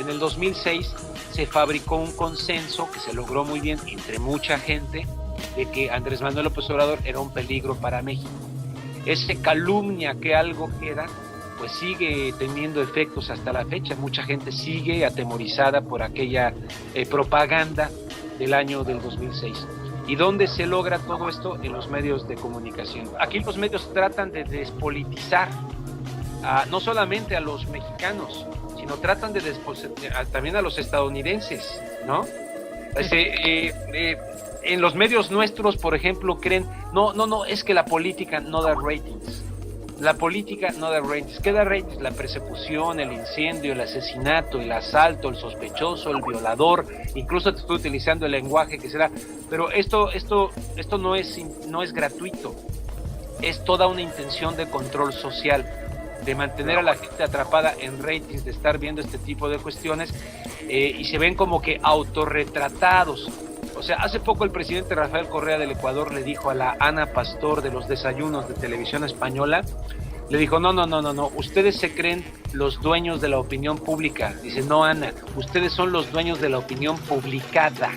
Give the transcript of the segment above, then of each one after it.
en el 2006 se fabricó un consenso que se logró muy bien entre mucha gente de que Andrés Manuel López Obrador era un peligro para México. Ese calumnia que algo queda, pues sigue teniendo efectos hasta la fecha. Mucha gente sigue atemorizada por aquella propaganda del año del 2006. ¿Y dónde se logra todo esto? En los medios de comunicación. Aquí los medios tratan de despolitizar no solamente a los mexicanos, sino tratan de también a los estadounidenses, ¿no? En los medios nuestros, por ejemplo, creen, no, es que la política no da ratings. La política no da ratings. ¿Qué da ratings? La persecución, el incendio, el asesinato, el asalto, el sospechoso, el violador. Incluso te estoy utilizando el lenguaje que será. Pero esto no es gratuito. Es toda una intención de control social, de mantener a la gente atrapada en ratings, de estar viendo este tipo de cuestiones, y se ven como que autorretratados. O sea, hace poco el presidente Rafael Correa del Ecuador le dijo a la Ana Pastor de los desayunos de Televisión Española, le dijo, no, ustedes se creen los dueños de la opinión pública. Dice, no, Ana, ustedes son los dueños de la opinión publicada.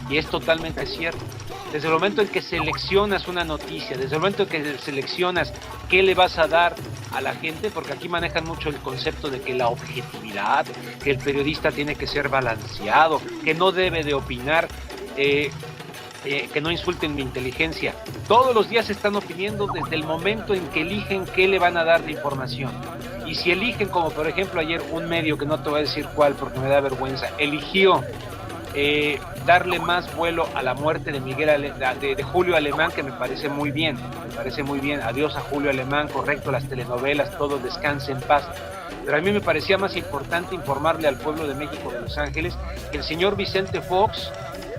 Y es totalmente cierto. Desde el momento en que seleccionas una noticia, desde el momento en que seleccionas qué le vas a dar a la gente, porque aquí manejan mucho el concepto de que la objetividad, que el periodista tiene que ser balanceado, que no debe de opinar, que no insulten mi inteligencia. Todos los días están opinando desde el momento en que eligen qué le van a dar de información. Y si eligen, como por ejemplo ayer un medio, que no te voy a decir cuál porque me da vergüenza, eligió darle más vuelo a la muerte de de Julio Alemán, que me parece muy bien, adiós a Julio Alemán, correcto, las telenovelas, todo descanse en paz. Pero a mí me parecía más importante informarle al pueblo de México, de Los Ángeles, que el señor Vicente Fox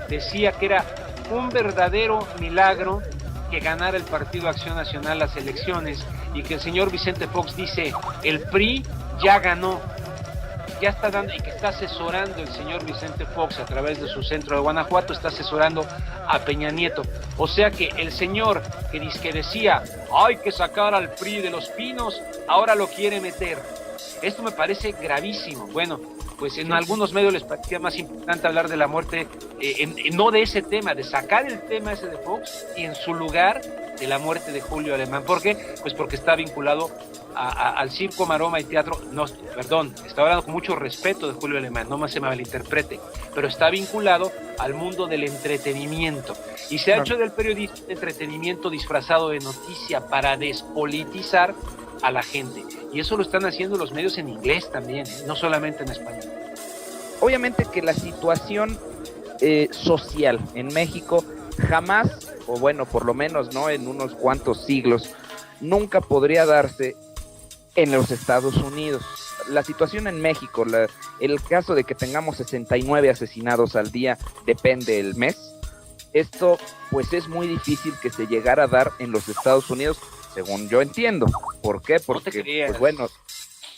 decía que era un verdadero milagro que ganara el Partido Acción Nacional las elecciones, y que el señor Vicente Fox dice, el PRI ya ganó, ya está dando, y que está asesorando el señor Vicente Fox a través de su centro de Guanajuato, está asesorando a Peña Nieto. O sea que el señor que decía, hay que sacar al PRI de Los Pinos, ahora lo quiere meter. Esto me parece gravísimo. Bueno, pues en algunos medios les parecía más importante hablar de la muerte, no de ese tema, de sacar el tema ese de Fox, y en su lugar de la muerte de Julio Alemán. ¿Por qué? Pues porque está vinculado al circo, maroma y teatro. No, perdón, está hablando con mucho respeto de Julio Alemán, no más se me malinterprete, pero está vinculado al mundo del entretenimiento, y se ha hecho del periodismo de entretenimiento disfrazado de noticia para despolitizar a la gente, y eso lo están haciendo los medios en inglés también, no solamente en español. Obviamente que la situación social en México jamás, o bueno, por lo menos no en unos cuantos siglos, nunca podría darse en los Estados Unidos. La situación en México, el caso de que tengamos 69 asesinados al día, depende del mes. Esto pues es muy difícil que se llegara a dar en los Estados Unidos, según yo entiendo. ¿Por qué? Porque, pues bueno,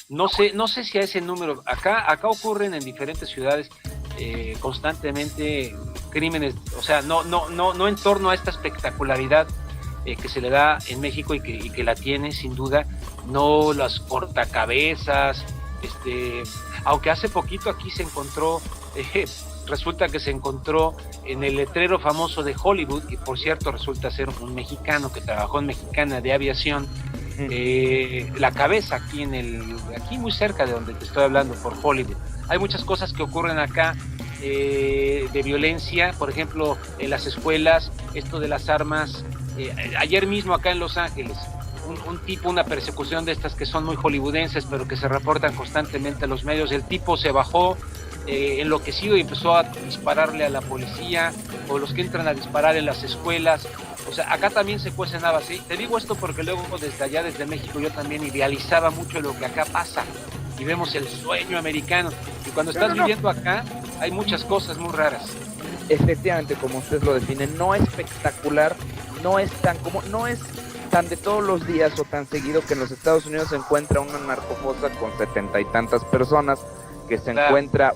no sé si a ese número, acá ocurren en diferentes ciudades constantemente crímenes, o sea, no en torno a esta espectacularidad que se le da en México, y que la tiene sin duda, no las cortacabezas, aunque hace poquito aquí se encontró, resulta que se encontró en el letrero famoso de Hollywood, y por cierto resulta ser un mexicano que trabajó en Mexicana de Aviación, la cabeza aquí aquí muy cerca de donde te estoy hablando, por Hollywood. Hay muchas cosas que ocurren acá de violencia, por ejemplo, en las escuelas, esto de las armas. Ayer mismo acá en Los Ángeles, una persecución de estas que son muy hollywoodenses, pero que se reportan constantemente a los medios. El tipo se bajó enloquecido y empezó a dispararle a la policía, o los que entran a disparar en las escuelas. O sea, acá también se cuecen habas, ¿sí? Te digo esto porque luego desde allá, desde México, yo también idealizaba mucho lo que acá pasa, y vemos el sueño americano, y cuando estás viviendo acá hay muchas cosas muy raras. Efectivamente, como usted lo define, no es espectacular, no es tan de todos los días o tan seguido que en los Estados Unidos se encuentra una narcofosa con 70 y tantas personas, que se encuentra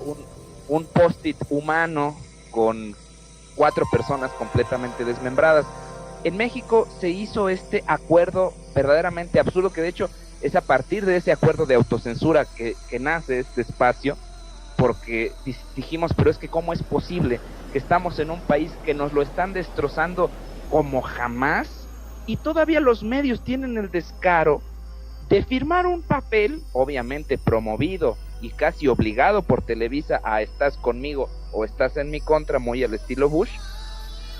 un post-it humano con 4 personas completamente desmembradas. En México se hizo este acuerdo verdaderamente absurdo, que de hecho es a partir de ese acuerdo de autocensura que nace este espacio, porque dijimos, pero es que ¿cómo es posible que estamos en un país que nos lo están destrozando como jamás? Y todavía los medios tienen el descaro de firmar un papel, obviamente promovido y casi obligado por Televisa a estás conmigo o estás en mi contra, muy al estilo Bush,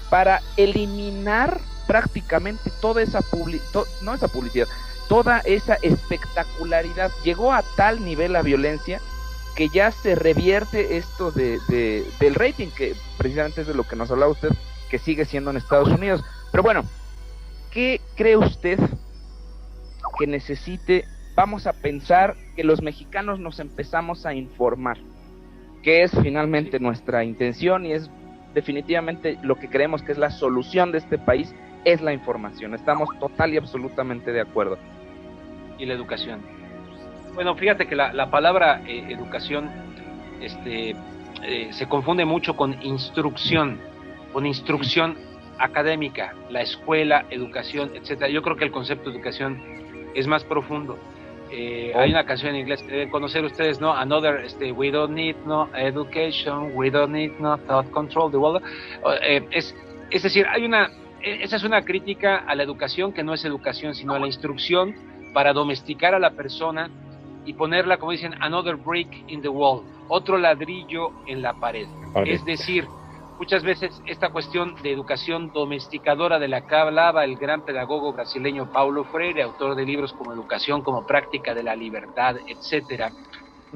para eliminar prácticamente toda esa publicidad, toda esa espectacularidad. Llegó a tal nivel la violencia que ya se revierte esto del rating, que precisamente es de lo que nos hablaba usted, que sigue siendo en Estados Unidos. Pero bueno, ¿qué cree usted que necesite? Vamos a pensar que los mexicanos nos empezamos a informar, que es finalmente nuestra intención y es definitivamente lo que creemos que es la solución de este país, es la información. Estamos total y absolutamente de acuerdo. Y la educación. Bueno, fíjate que la palabra educación se confunde mucho con instrucción académica, la escuela, educación, etcétera. Yo creo que el concepto de educación es más profundo. Hay una canción en inglés que deben conocer ustedes, ¿no? Another, we don't need no education, we don't need no thought control the world. Es decir, esa es una crítica a la educación que no es educación, sino a la instrucción para domesticar a la persona y ponerla, como dicen, another brick in the wall, otro ladrillo en la pared. Okay. Es decir, muchas veces esta cuestión de educación domesticadora de la que hablaba el gran pedagogo brasileño Paulo Freire, autor de libros como Educación como práctica de la libertad, etcétera,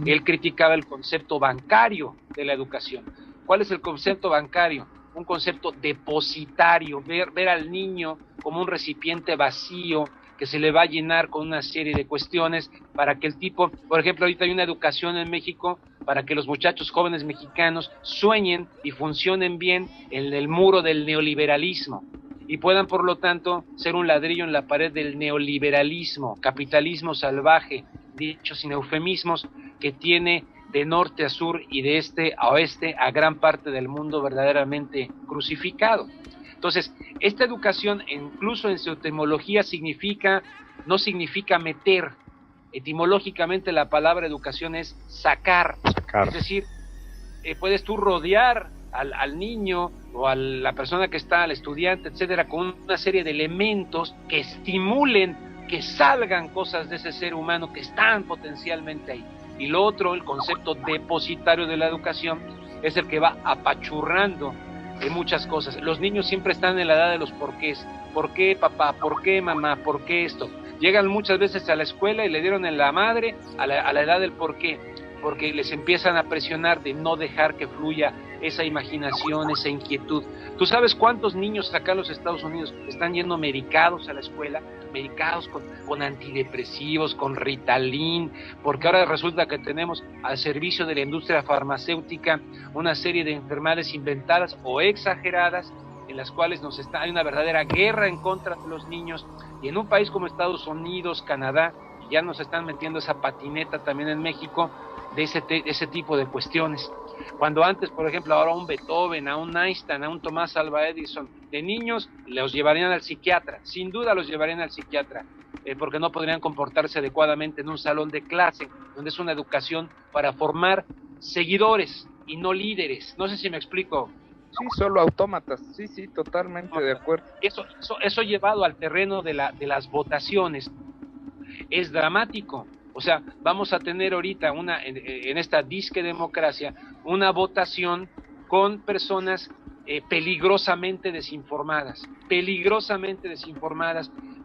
él criticaba el concepto bancario de la educación. ¿Cuál es el concepto bancario? Un concepto depositario, ver al niño como un recipiente vacío que se le va a llenar con una serie de cuestiones para que el tipo, por ejemplo, ahorita hay una educación en México para que los muchachos jóvenes mexicanos sueñen y funcionen bien en el muro del neoliberalismo y puedan, por lo tanto, ser un ladrillo en la pared del neoliberalismo, capitalismo salvaje, dicho sin eufemismos, que tiene de norte a sur y de este a oeste a gran parte del mundo verdaderamente crucificado. Entonces, esta educación, incluso en su etimología, no significa meter. Etimológicamente la palabra educación es sacar. Es decir, puedes tú rodear al niño o a la persona que está, al estudiante, etcétera, con una serie de elementos que estimulen que salgan cosas de ese ser humano que están potencialmente ahí. Y lo otro, el concepto depositario de la educación, es el que va apachurrando muchas cosas. Los niños siempre están en la edad de los porqués. ¿Por qué papá? ¿Por qué mamá? ¿Por qué esto? Llegan muchas veces a la escuela y le dieron en la madre a la edad del porqué, porque les empiezan a presionar de no dejar que fluya esa imaginación, esa inquietud. ¿Tú sabes cuántos niños acá en los Estados Unidos están yendo medicados a la escuela? Medicados con antidepresivos, con Ritalin, porque ahora resulta que tenemos al servicio de la industria farmacéutica una serie de enfermedades inventadas o exageradas, en las cuales hay una verdadera guerra en contra de los niños, y en un país como Estados Unidos, Canadá, ya nos están metiendo esa patineta también en México de ese tipo de cuestiones. Cuando antes, por ejemplo, ahora a un Beethoven, a un Einstein, a un Tomás Alva Edison, de niños los llevarían al psiquiatra, sin duda los llevarían al psiquiatra, porque no podrían comportarse adecuadamente en un salón de clase, donde es una educación para formar seguidores y no líderes. No sé si me explico. Sí, solo autómatas, sí, totalmente de acuerdo. Eso llevado al terreno de las votaciones es dramático. O sea, vamos a tener ahorita en esta disque democracia una votación con personas peligrosamente desinformadas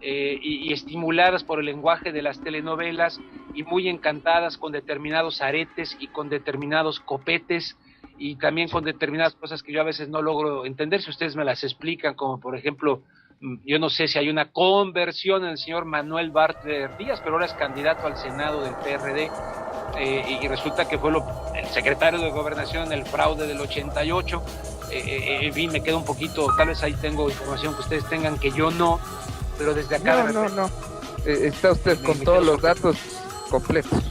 y estimuladas por el lenguaje de las telenovelas y muy encantadas con determinados aretes y con determinados copetes y también con determinadas cosas que yo a veces no logro entender, si ustedes me las explican, como por ejemplo, yo no sé si hay una conversión en el señor Manuel Bartlett Díaz, pero ahora es candidato al Senado del PRD, y resulta que fue el secretario de Gobernación en el fraude del 88, en fin, me queda un poquito, tal vez ahí tengo información que ustedes tengan que yo no, pero desde acá... No, está usted con todos los datos completos.